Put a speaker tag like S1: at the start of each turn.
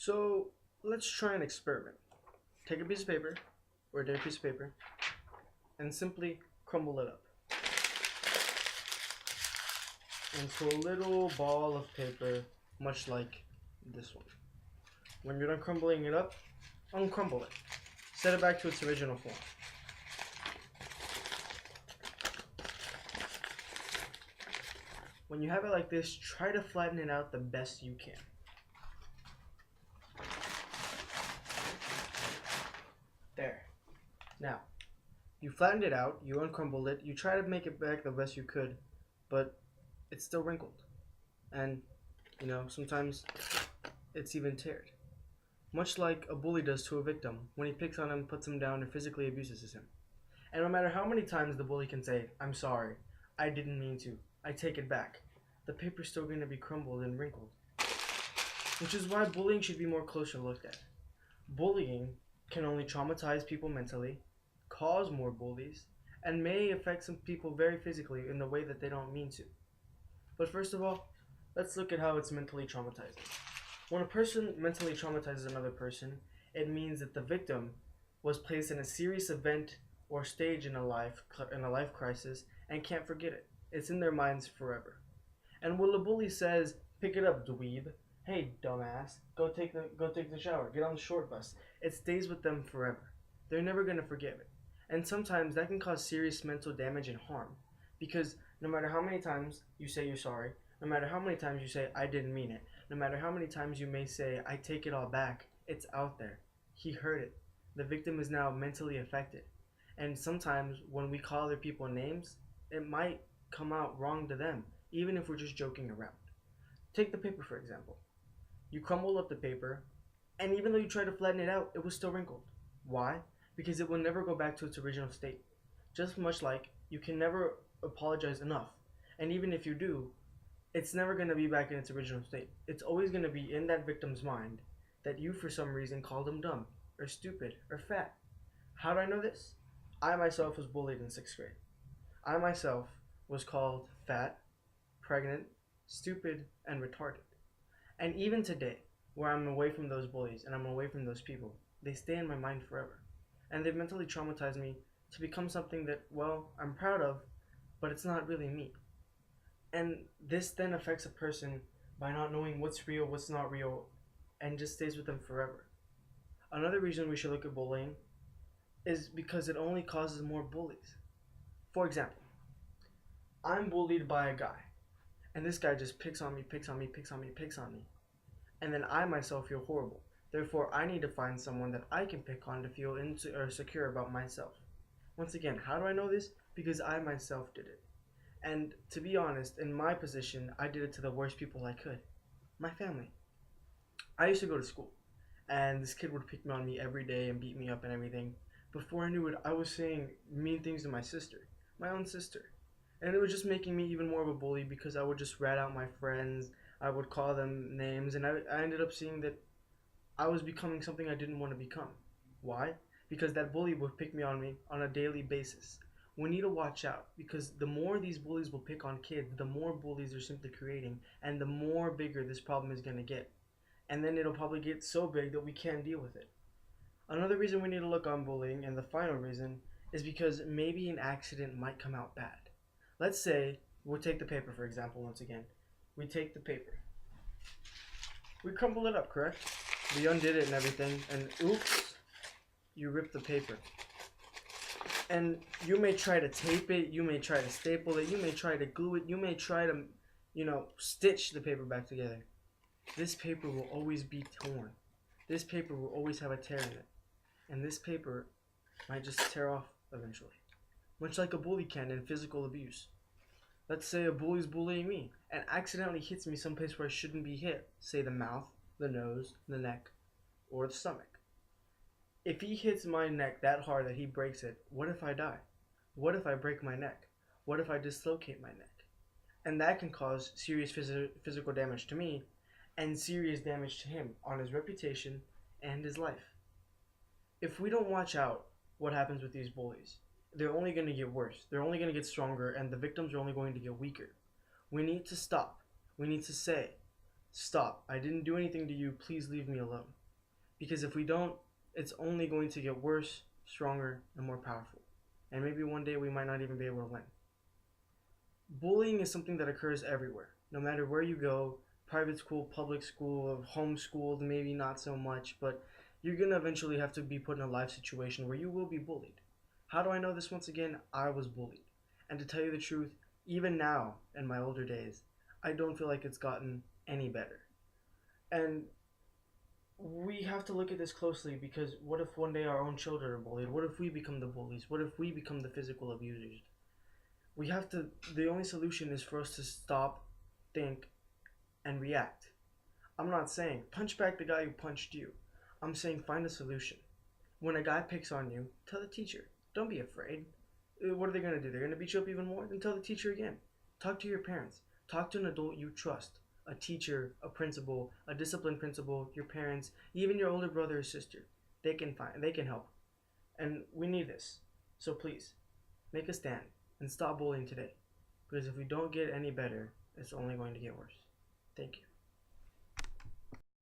S1: So let's try an experiment. Take a piece of paper, or a piece of paper, and simply crumble it up into a little ball of paper, much like this one. When you're done crumbling it up, uncrumble it. Set it back to its original form. When you have it like this, try to flatten it out the best you can. There. Now, you flattened it out, you uncrumbled it, you try to make it back the best you could, but it's still wrinkled. And, sometimes it's even teared. Much like a bully does to a victim when he picks on him, puts him down, or physically abuses him. And no matter how many times the bully can say, "I'm sorry, I didn't mean to, I take it back," the paper's still going to be crumbled and wrinkled. Which is why bullying should be more closely looked at. Bullying can only traumatize people mentally, cause more bullies, and may affect some people very physically in the way that they don't mean to. But first of all, let's look at how it's mentally traumatizing. When a person mentally traumatizes another person, it means that the victim was placed in a serious event or stage in a life crisis and can't forget it. It's in their minds forever. And when the bully says, "Pick it up, dweeb," "Hey, dumbass, go take the shower, get on the short bus," it stays with them forever. They're never gonna forgive it. And sometimes that can cause serious mental damage and harm. Because no matter how many times you say you're sorry, no matter how many times you say "I didn't mean it," no matter how many times you may say "I take it all back," it's out there. He heard it. The victim is now mentally affected. And sometimes when we call other people names, it might come out wrong to them, even if we're just joking around. Take the paper, for example. You crumbled up the paper, and even though you tried to flatten it out, it was still wrinkled. Why? Because it will never go back to its original state. Just much like you can never apologize enough. And even if you do, it's never going to be back in its original state. It's always going to be in that victim's mind that you, for some reason, called them dumb, or stupid, or fat. How do I know this? I myself was bullied in 6th grade. I myself was called fat, pregnant, stupid, and retarded. And even today, where I'm away from those bullies and I'm away from those people, they stay in my mind forever. And they've mentally traumatized me to become something that, well, I'm proud of, but it's not really me. And this then affects a person by not knowing what's real, what's not real, and just stays with them forever. Another reason we should look at bullying is because it only causes more bullies. For example, I'm bullied by a guy, and this guy just picks on me, picks on me, picks on me, picks on me. And then I myself feel horrible. Therefore, I need to find someone that I can pick on to feel secure about myself. Once again, how do I know this? Because I myself did it. And to be honest, in my position, I did it to the worst people I could. My family. I used to go to school, and this kid would pick on me every day and beat me up and everything. Before I knew it, I was saying mean things to my sister, my own sister. And it was just making me even more of a bully because I would just rat out my friends, I would call them names, and I ended up seeing that I was becoming something I didn't want to become. Why? Because that bully would pick me on a daily basis. We need to watch out because the more these bullies will pick on kids, the more bullies they're simply creating, and the more bigger this problem is going to get. And then it'll probably get so big that we can't deal with it. Another reason we need to look on bullying, and the final reason, is because maybe an accident might come out bad. Let's say, we'll take the paper for example once again. We take the paper. We crumble it up, correct? We undid it and everything, and oops, you ripped the paper. And you may try to tape it, you may try to staple it, you may try to glue it, you may try to, stitch the paper back together. This paper will always be torn. This paper will always have a tear in it. And this paper might just tear off eventually. Much like a bully can in physical abuse. Let's say a bully's bullying me and accidentally hits me someplace where I shouldn't be hit. Say the mouth, the nose, the neck, or the stomach. If he hits my neck that hard that he breaks it, what if I die? What if I break my neck? What if I dislocate my neck? And that can cause serious physical damage to me and serious damage to him on his reputation and his life. If we don't watch out what happens with these bullies, they're only going to get worse. They're only going to get stronger, and the victims are only going to get weaker. We need to stop. We need to say, stop. I didn't do anything to you. Please leave me alone. Because if we don't, it's only going to get worse, stronger, and more powerful. And maybe one day we might not even be able to win. Bullying is something that occurs everywhere. No matter where you go, private school, public school, homeschooled, maybe not so much, but you're going to eventually have to be put in a life situation where you will be bullied. How do I know this? Once again, I was bullied. And to tell you the truth, even now, in my older days, I don't feel like it's gotten any better. And we have to look at this closely, because what if one day our own children are bullied? What if we become the bullies? What if we become the physical abusers? We have to, the only solution is for us to stop, think, and react. I'm not saying punch back the guy who punched you. I'm saying find a solution. When a guy picks on you, tell the teacher. Don't be afraid. What are they going to do? They're going to beat you up even more? Then tell the teacher again. Talk to your parents. Talk to an adult you trust. A teacher, a principal, a disciplined principal, your parents, even your older brother or sister. They can help. And we need this. So please, make a stand and stop bullying today. Because if we don't get any better, it's only going to get worse. Thank you.